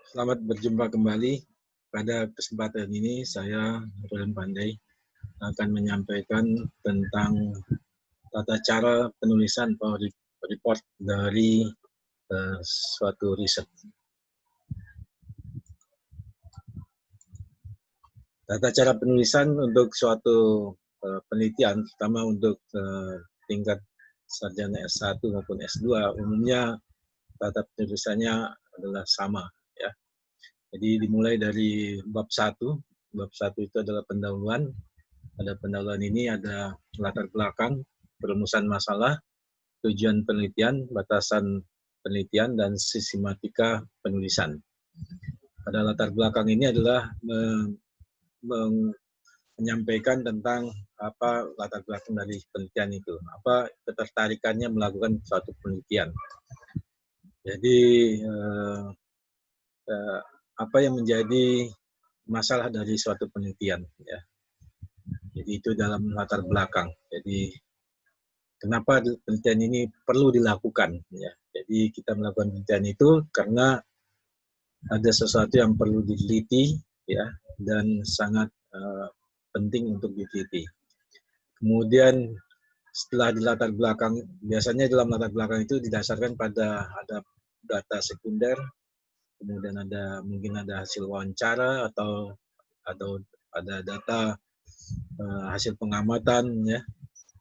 Selamat berjumpa kembali. Pada kesempatan ini saya, Rulen Pandai, akan menyampaikan tentang tata cara penulisan report dari suatu riset. Tata cara penulisan untuk suatu penelitian, terutama untuk tingkat sarjana S1 maupun S2, umumnya tata penulisannya adalah sama, ya. Jadi dimulai dari bab 1. Bab 1 itu adalah pendahuluan. Pada pendahuluan ini ada latar belakang, perumusan masalah, tujuan penelitian, batasan penelitian, dan sistematika penulisan. Pada latar belakang ini adalah menyampaikan tentang apa latar belakang dari penelitian itu, apa ketertarikannya melakukan suatu penelitian. Jadi apa yang menjadi masalah dari suatu penelitian, ya. Jadi itu dalam latar belakang. Jadi kenapa penelitian ini perlu dilakukan, ya. Jadi kita melakukan penelitian itu karena ada sesuatu yang perlu diteliti, ya, dan sangat penting untuk diteliti. Kemudian setelah di latar belakang, biasanya dalam latar belakang itu didasarkan pada ada data sekunder, kemudian mungkin ada hasil wawancara atau ada data hasil pengamatan, ya.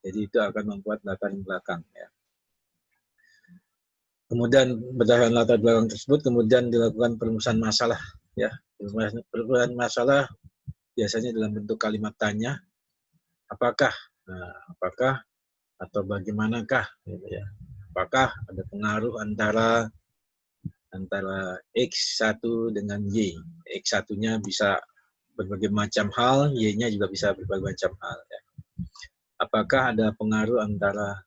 Jadi itu akan membuat latar belakang, ya. Kemudian berdasarkan latar belakang tersebut, kemudian dilakukan perumusan masalah, ya. Perumusan masalah biasanya dalam bentuk kalimat tanya, apakah atau bagaimanakah, gitu ya. Apakah ada pengaruh antara X1 dengan Y. X1-nya bisa berbagai macam hal, Y-nya juga bisa berbagai macam hal, ya. Apakah ada pengaruh antara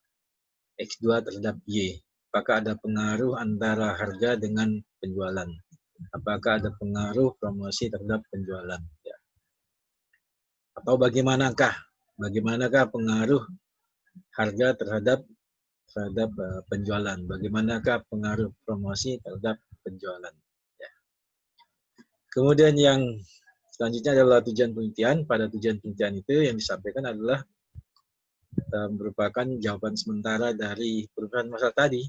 X2 terhadap Y? Apakah ada pengaruh antara harga dengan penjualan? Apakah ada pengaruh promosi terhadap penjualan? Ya. Atau bagaimanakah pengaruh harga terhadap penjualan? Bagaimanakah pengaruh promosi terhadap penjualan? Ya. Kemudian yang selanjutnya adalah tujuan penelitian. Pada tujuan penelitian itu yang disampaikan adalah merupakan jawaban sementara dari perumusan masalah tadi.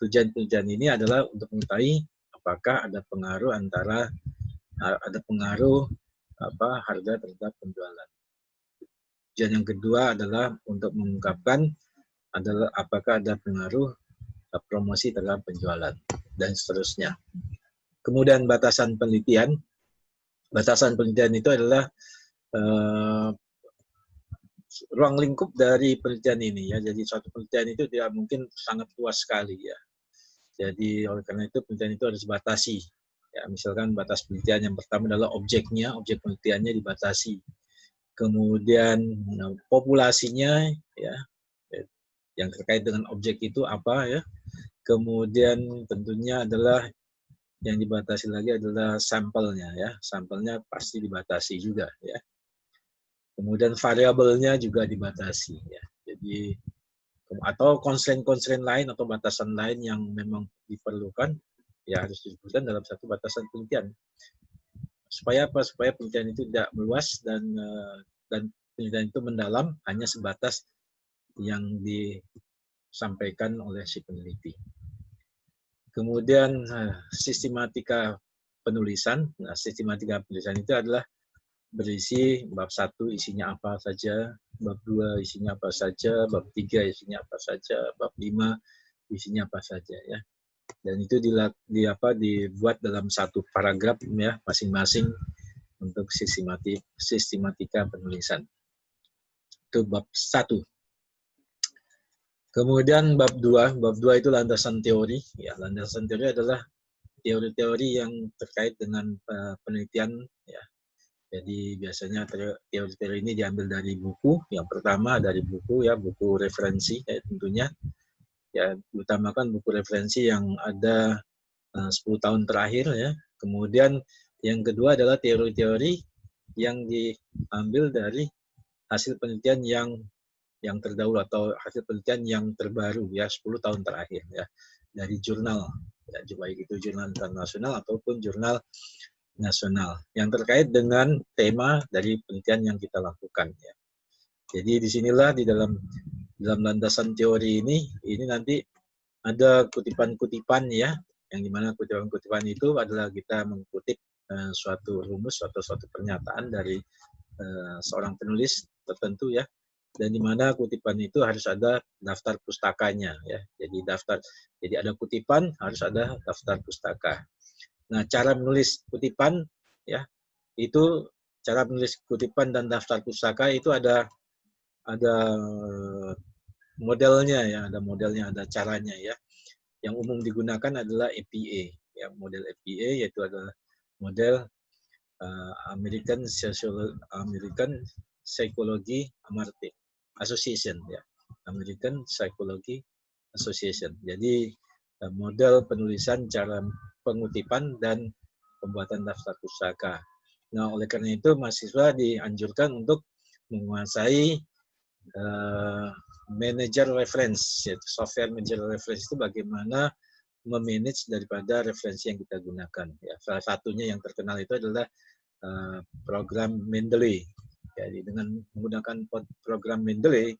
Tujuan penelitian ini adalah untuk mengetahui apakah ada pengaruh harga terhadap penjualan. Tujuan yang kedua adalah untuk mengungkapkan adalah apakah ada pengaruh promosi terhadap penjualan, dan seterusnya. Kemudian batasan penelitian itu adalah ruang lingkup dari penelitian ini, ya. Jadi suatu penelitian itu tidak mungkin sangat luas sekali, ya. Jadi oleh karena itu penelitian itu harus dibatasi. Ya, misalkan batas penelitian yang pertama adalah objek penelitiannya dibatasi. Kemudian populasinya, ya, yang terkait dengan objek itu apa, ya. Kemudian tentunya adalah yang dibatasi lagi adalah sampelnya, ya. Sampelnya pasti dibatasi juga, ya. Kemudian variabelnya juga dibatasi, ya. Jadi atau constraint lain atau batasan lain yang memang diperlukan, ya harus disebutkan dalam satu batasan penelitian. Supaya apa? Supaya penelitian itu tidak meluas dan penelitian itu mendalam hanya sebatas yang disampaikan oleh si peneliti. Kemudian sistematika penulisan. Nah, sistematika penulisan itu adalah berisi bab 1 isinya apa saja, bab 2 isinya apa saja, bab 3 isinya apa saja, bab 5 isinya apa saja, ya. Dan itu dibuat dalam satu paragraf, ya, masing-masing untuk sistematika penulisan. Itu bab 1. Kemudian bab 2 itu landasan teori, ya. Landasan teori adalah teori-teori yang terkait dengan penelitian, ya. Jadi biasanya teori-teori ini diambil dari buku. Yang pertama dari buku, ya, buku referensi, ya, tentunya. Ya, diutamakan buku referensi yang ada 10 tahun terakhir, ya. Kemudian yang kedua adalah teori-teori yang diambil dari hasil penelitian yang terdahulu atau hasil penelitian yang terbaru, ya, 10 tahun terakhir, ya, dari jurnal ya, baik itu jurnal internasional ataupun jurnal nasional yang terkait dengan tema dari penelitian yang kita lakukan. Ya. Jadi disinilah di dalam landasan teori ini nanti ada kutipan-kutipan ya, yang dimana kutipan-kutipan itu adalah kita mengutip suatu rumus atau suatu pernyataan dari seorang penulis tertentu ya, dan dimana kutipan itu harus ada daftar pustakanya ya. Jadi ada kutipan harus ada daftar pustaka. Nah, cara menulis kutipan ya itu cara menulis kutipan dan daftar pustaka itu ada modelnya ya, ada caranya ya. Yang umum digunakan adalah APA ya, model APA yaitu adalah model American Psychology Association ya, American Psychology Association. Jadi model penulisan, cara pengutipan dan pembuatan daftar pustaka. Nah, oleh karena itu mahasiswa dianjurkan untuk menguasai manager reference, yaitu software manager reference itu bagaimana memanage daripada referensi yang kita gunakan. Ya, salah satunya yang terkenal itu adalah program Mendeley. Jadi dengan menggunakan program Mendeley,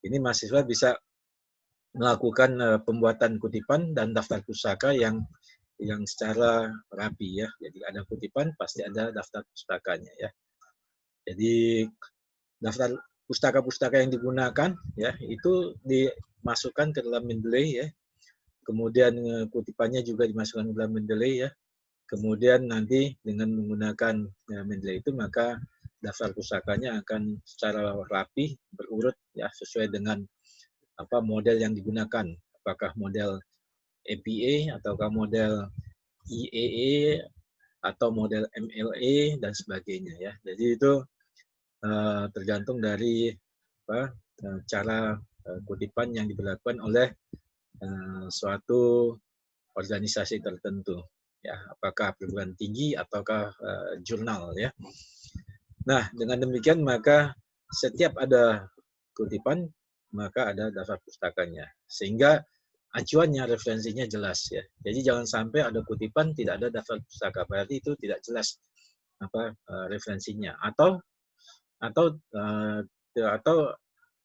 ini mahasiswa bisa melakukan pembuatan kutipan dan daftar pustaka yang secara rapi ya. Jadi ada kutipan pasti ada daftar pustakanya ya. Jadi daftar pustaka-pustaka yang digunakan ya itu dimasukkan ke dalam Mendeley ya. Kemudian kutipannya juga dimasukkan ke dalam Mendeley ya. Kemudian nanti dengan menggunakan Mendeley itu maka daftar pustakanya akan secara rapi berurut ya sesuai dengan apa model yang digunakan. Apakah model APA ataukah model IEE atau model MLA dan sebagainya ya. Jadi itu tergantung dari cara kutipan yang diberlakukan oleh suatu organisasi tertentu ya, apakah perguruan tinggi ataukah jurnal ya. Nah, dengan demikian maka setiap ada kutipan maka ada daftar pustakanya, sehingga acuannya referensinya jelas ya. Jadi jangan sampai ada kutipan tidak ada daftar pustaka, berarti itu tidak jelas apa referensinya, atau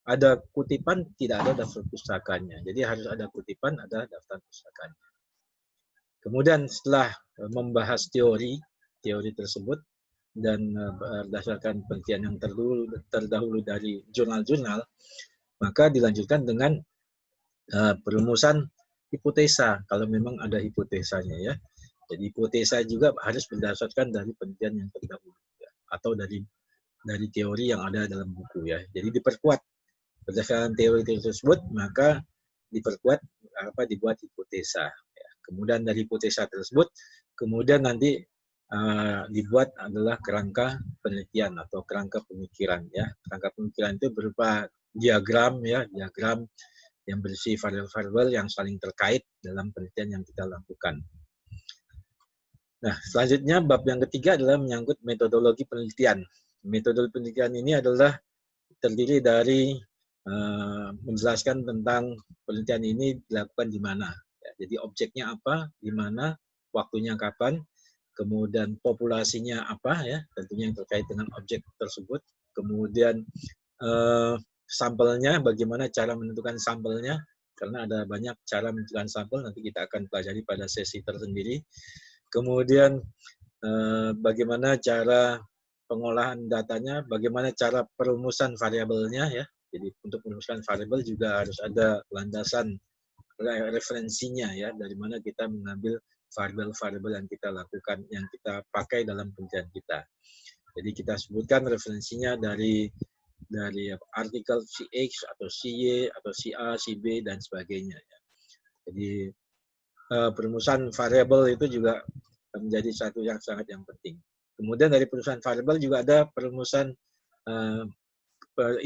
ada kutipan tidak ada daftar pustakanya. Jadi harus ada kutipan, ada daftar pustakanya. Kemudian setelah membahas teori tersebut dan berdasarkan penelitian yang terdahulu dari jurnal-jurnal, maka dilanjutkan dengan perumusan hipotesa kalau memang ada hipotesanya ya. Jadi hipotesa juga harus berdasarkan dari penelitian yang terdahulu ya, atau dari teori yang ada dalam buku ya. Jadi diperkuat berdasarkan teori tersebut, maka diperkuat dibuat hipotesa. Ya. Kemudian dari hipotesa tersebut, kemudian nanti dibuat adalah kerangka penelitian atau kerangka pemikiran ya. Kerangka pemikiran itu berupa diagram ya, diagram yang berisi variabel-variabel yang saling terkait dalam penelitian yang kita lakukan. Nah, selanjutnya bab yang ketiga adalah menyangkut metodologi penelitian. Metode penelitian ini adalah terdiri dari menjelaskan tentang penelitian ini dilakukan di mana. Ya, jadi objeknya apa, di mana, waktunya kapan, kemudian populasinya apa ya, tentunya yang terkait dengan objek tersebut. Kemudian sampelnya, bagaimana cara menentukan sampelnya, karena ada banyak cara menentukan sampel, nanti kita akan pelajari pada sesi tersendiri. Kemudian bagaimana cara pengolahan datanya, bagaimana cara perumusan variabelnya ya. Jadi untuk merumuskan variabel juga harus ada landasan referensinya ya, dari mana kita mengambil variabel-variabel yang kita lakukan, yang kita pakai dalam penelitian kita. Jadi kita sebutkan referensinya dari artikel CX atau CY atau CA, CB dan sebagainya ya. Jadi perumusan variabel itu juga menjadi satu yang sangat penting. Kemudian dari perumusan variabel juga ada perumusan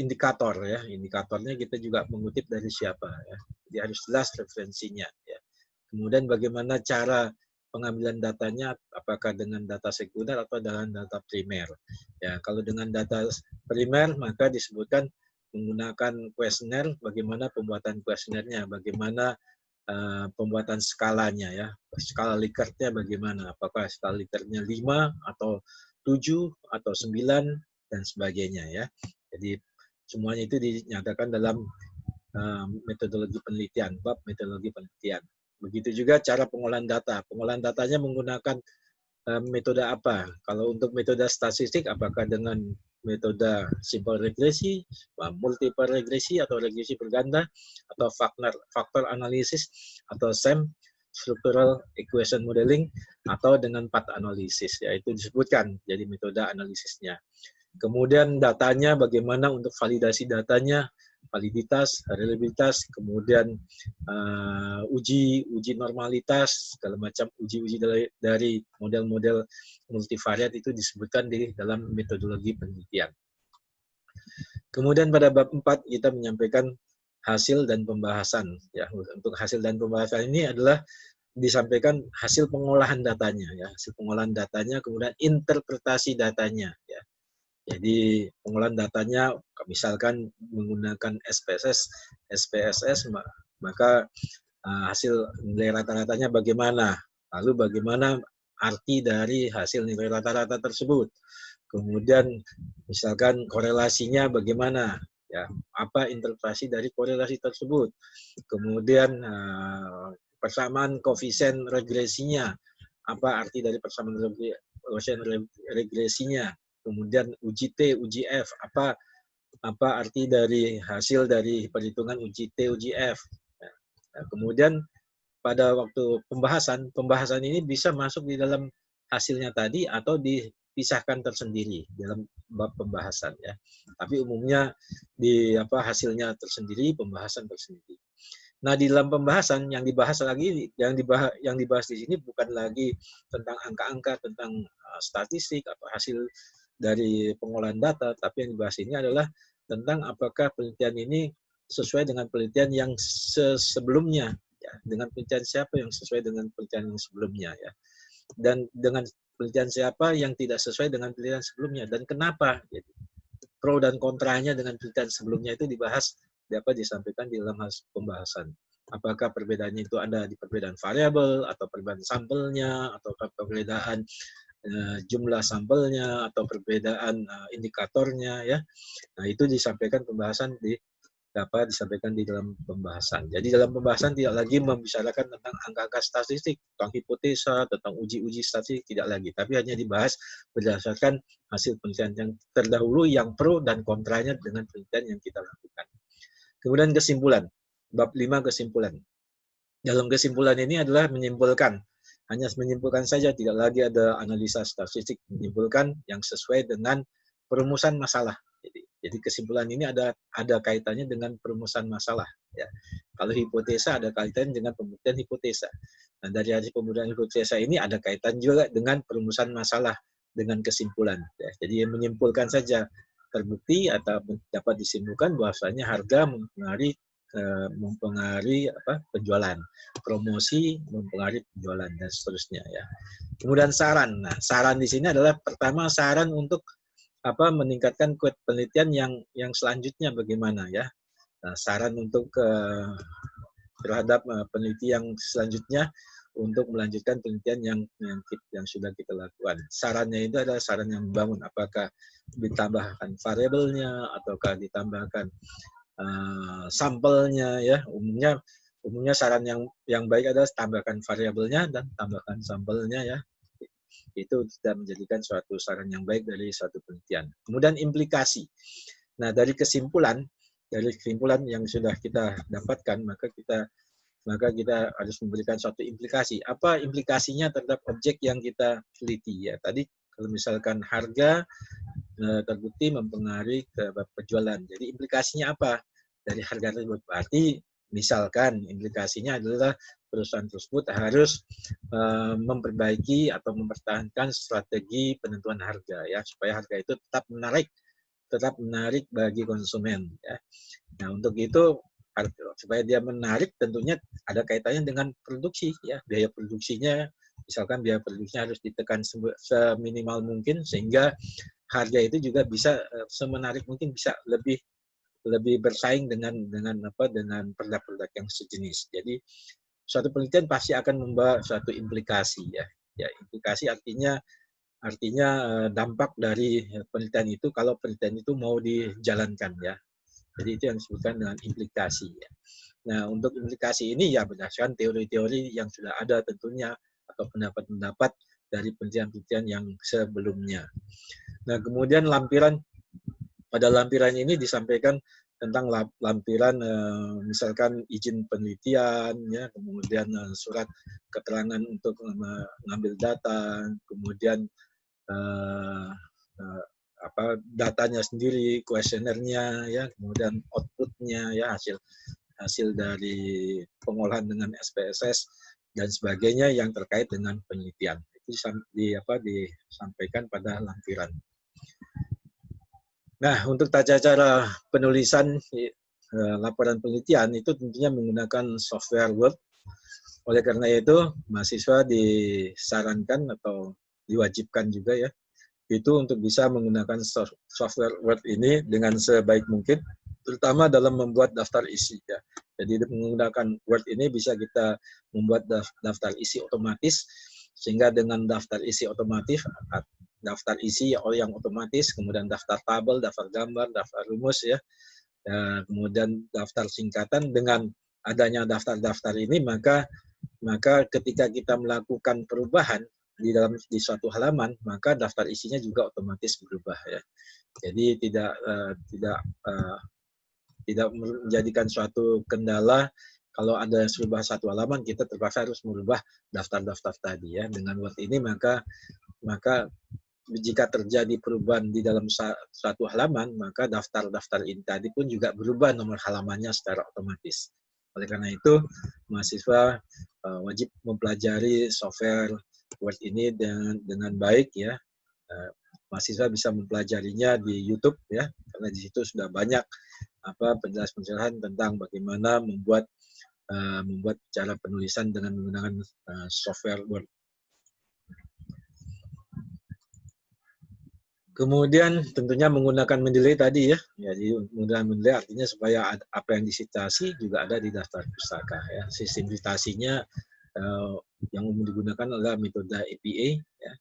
indikator ya. Indikatornya kita juga mengutip dari siapa ya. Jadi harus jelas referensinya ya. Kemudian bagaimana cara pengambilan datanya, apakah dengan data sekunder atau dengan data primer. Ya, kalau dengan data primer maka disebutkan menggunakan kuesioner, bagaimana pembuatan kuesionernya, bagaimana pembuatan skalanya ya. Skala Likert-nya bagaimana? Apakah skala Likert-nya 5 atau 7 atau 9 dan sebagainya ya. Jadi semuanya itu dinyatakan dalam metodologi penelitian, bab metodologi penelitian. Begitu juga cara pengolahan data. Pengolahan datanya menggunakan metode apa? Kalau untuk metode statistik, apakah dengan metode simple regresi, multiple regresi atau regresi berganda, atau faktor analisis, atau SEM, structural equation modeling, atau dengan path analisis, yaitu disebutkan jadi metode analisisnya. Kemudian datanya bagaimana untuk validasi datanya, validitas, reliabilitas, kemudian uji normalitas, segala macam uji dari model-model multivariat itu disebutkan di dalam metodologi penelitian. Kemudian pada bab 4 kita menyampaikan hasil dan pembahasan. Ya, untuk hasil dan pembahasan ini adalah disampaikan hasil pengolahan datanya, ya, hasil pengolahan datanya, kemudian interpretasi datanya, ya. Jadi pengolahan datanya, misalkan menggunakan SPSS, maka hasil nilai rata-ratanya bagaimana? Lalu bagaimana arti dari hasil nilai rata-rata tersebut? Kemudian misalkan korelasinya bagaimana? Ya, apa interpretasi dari korelasi tersebut? Kemudian persamaan koefisien regresinya, apa arti dari persamaan koefisien regresinya? Kemudian uji T, uji F, apa arti dari hasil dari perhitungan uji T, uji F. Nah, kemudian pada waktu pembahasan ini bisa masuk di dalam hasilnya tadi atau dipisahkan tersendiri dalam bab pembahasan ya. Tapi umumnya di hasilnya tersendiri, pembahasan tersendiri. Nah, di dalam pembahasan yang dibahas lagi, yang dibahas di sini bukan lagi tentang angka-angka, tentang statistik atau hasil dari pengolahan data, tapi yang dibahas ini adalah tentang apakah penelitian ini sesuai dengan penelitian yang sebelumnya, ya, dengan penelitian siapa yang sesuai dengan penelitian yang sebelumnya, ya, dan dengan penelitian siapa yang tidak sesuai dengan penelitian sebelumnya, dan kenapa. Jadi, pro dan kontranya dengan penelitian sebelumnya itu dibahas, dapat disampaikan di dalam pembahasan. Apakah perbedaannya itu ada di perbedaan variabel, atau perbedaan sampelnya, atau perbedaan jumlah sampelnya, atau perbedaan indikatornya, ya. Nah, itu disampaikan pembahasan dapat disampaikan di dalam pembahasan. Jadi dalam pembahasan tidak lagi membicarakan tentang angka-angka statistik, tentang hipotesa, tentang uji-uji statistik, tidak lagi. Tapi hanya dibahas berdasarkan hasil penelitian yang terdahulu, yang pro dan kontranya dengan penelitian yang kita lakukan. Kemudian kesimpulan, bab 5 kesimpulan. Dalam kesimpulan ini adalah menyimpulkan, hanya menyimpulkan saja, tidak lagi ada analisa statistik, menyimpulkan yang sesuai dengan perumusan masalah. Jadi kesimpulan ini ada kaitannya dengan perumusan masalah. Ya. Kalau hipotesa ada kaitannya dengan pembuktian hipotesa. Nah, dari hasil pembuktian hipotesa ini ada kaitan juga dengan perumusan masalah dengan kesimpulan. Ya. Jadi menyimpulkan saja, terbukti atau dapat disimpulkan bahwasanya harga mempengaruhi penjualan, promosi mempengaruhi penjualan, dan seterusnya, ya. Kemudian saran. Nah, saran di sini adalah pertama saran untuk meningkatkan penelitian yang selanjutnya bagaimana, ya. Nah, saran untuk terhadap peneliti yang selanjutnya untuk melanjutkan penelitian yang sudah kita lakukan. Sarannya itu adalah saran yang membangun, apakah ditambahkan variabelnya ataukah ditambahkan sampelnya, ya. Umumnya saran yang baik adalah tambahkan variabelnya dan tambahkan sampelnya, ya. Itu sudah menjadikan suatu saran yang baik dari suatu penelitian. Kemudian implikasi. Nah, dari kesimpulan yang sudah kita dapatkan, maka kita harus memberikan suatu implikasi. Apa implikasinya terhadap objek yang kita teliti, ya. Tadi kalau misalkan harga terbukti mempengaruhi ke penjualan. Jadi implikasinya apa dari harga tersebut? Berarti misalkan implikasinya adalah perusahaan tersebut harus memperbaiki atau mempertahankan strategi penentuan harga, ya, supaya harga itu tetap menarik bagi konsumen, ya. Nah, untuk itu supaya dia menarik tentunya ada kaitannya dengan produksi, ya. Biaya produksinya, misalkan biaya produksinya harus ditekan seminimal mungkin sehingga harga itu juga bisa semenarik mungkin, bisa lebih bersaing dengan produk-produk yang sejenis. Jadi suatu penelitian pasti akan membawa suatu implikasi ya. Ya, implikasi artinya dampak dari penelitian itu kalau penelitian itu mau dijalankan ya. Jadi itu yang disebutkan dengan implikasi ya. Nah, untuk implikasi ini ya berdasarkan teori-teori yang sudah ada tentunya atau pendapat-pendapat dari penelitian-penelitian yang sebelumnya. Nah, kemudian pada lampiran ini disampaikan tentang lampiran misalkan izin penelitian ya, kemudian surat keterangan untuk mengambil data, kemudian datanya sendiri, kuesionernya ya, kemudian outputnya ya, hasil dari pengolahan dengan SPSS dan sebagainya yang terkait dengan penelitian. Itu disampaikan pada lampiran. Nah, untuk tata cara penulisan laporan penelitian itu tentunya menggunakan software Word. Oleh karena itu, mahasiswa disarankan atau diwajibkan juga ya, itu untuk bisa menggunakan software Word ini dengan sebaik mungkin, terutama dalam membuat daftar isi ya. Jadi menggunakan Word ini bisa kita membuat daftar isi otomatis, sehingga dengan daftar isi otomatis, daftar isi yang otomatis, kemudian daftar tabel, daftar gambar, daftar rumus ya, kemudian daftar singkatan. Dengan adanya daftar-daftar ini maka ketika kita melakukan perubahan di suatu halaman, maka daftar isinya juga otomatis berubah ya. Jadi tidak menjadikan suatu kendala kalau ada serubah satu halaman kita terpaksa harus merubah daftar-daftar tadi ya. Dengan Word ini maka jika terjadi perubahan di dalam suatu halaman, maka daftar-daftar ini tadi pun juga berubah nomor halamannya secara otomatis. Oleh karena itu, mahasiswa wajib mempelajari software Word ini dengan baik ya. Mahasiswa bisa mempelajarinya di YouTube ya, karena di situ sudah banyak penjelasan tentang bagaimana membuat cara penulisan dengan menggunakan software Word. Kemudian tentunya menggunakan Mendeley tadi ya. Jadi menggunakan Mendeley artinya supaya apa yang disitasi juga ada di daftar pustaka ya. Sistem citasinya yang umum digunakan adalah metode APA ya.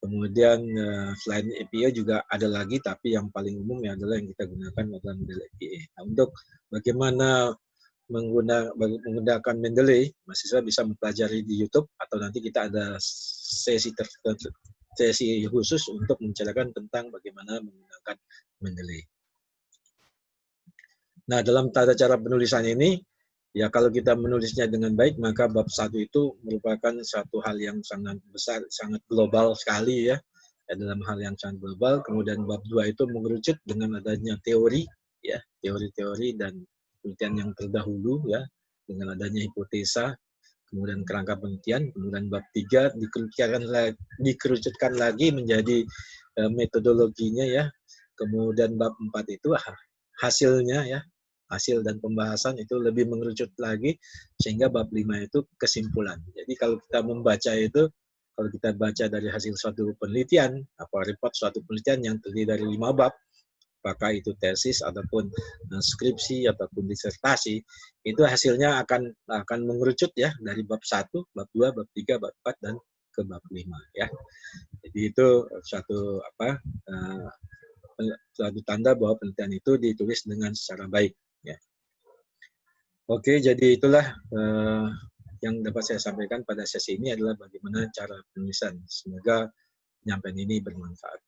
Kemudian selain APA juga ada lagi, tapi yang paling umum adalah yang kita gunakan adalah Mendeley APA. Nah, untuk bagaimana menggunakan Mendeley, mahasiswa bisa mempelajari di YouTube atau nanti kita ada sesi khusus untuk menceritakan tentang bagaimana menggunakan Mendeley. Nah, dalam tata cara penulisan ini, ya kalau kita menulisnya dengan baik, maka bab 1 itu merupakan satu hal yang sangat besar, sangat global sekali ya, dalam hal yang sangat global. Kemudian bab 2 itu mengerucut dengan adanya teori, ya, teori-teori dan penelitian yang terdahulu ya, dengan adanya hipotesa, kemudian kerangka penelitian, kemudian bab 3 dikerucutkan lagi menjadi metodologinya ya, kemudian bab 4 itu hasilnya ya, hasil dan pembahasan itu lebih mengerucut lagi, sehingga bab 5 itu kesimpulan. Jadi kalau kita membaca itu, kalau kita baca dari hasil suatu penelitian, report suatu penelitian yang terdiri dari 5 bab, apakah itu tesis ataupun skripsi ataupun disertasi, itu hasilnya akan mengerucut ya dari bab 1, bab 2, bab 3, bab 4 dan ke bab 5 ya. Jadi itu suatu tanda bahwa penelitian itu ditulis dengan secara baik ya. Oke, jadi itulah yang dapat saya sampaikan pada sesi ini adalah bagaimana cara penulisan. Semoga penyampaian ini bermanfaat.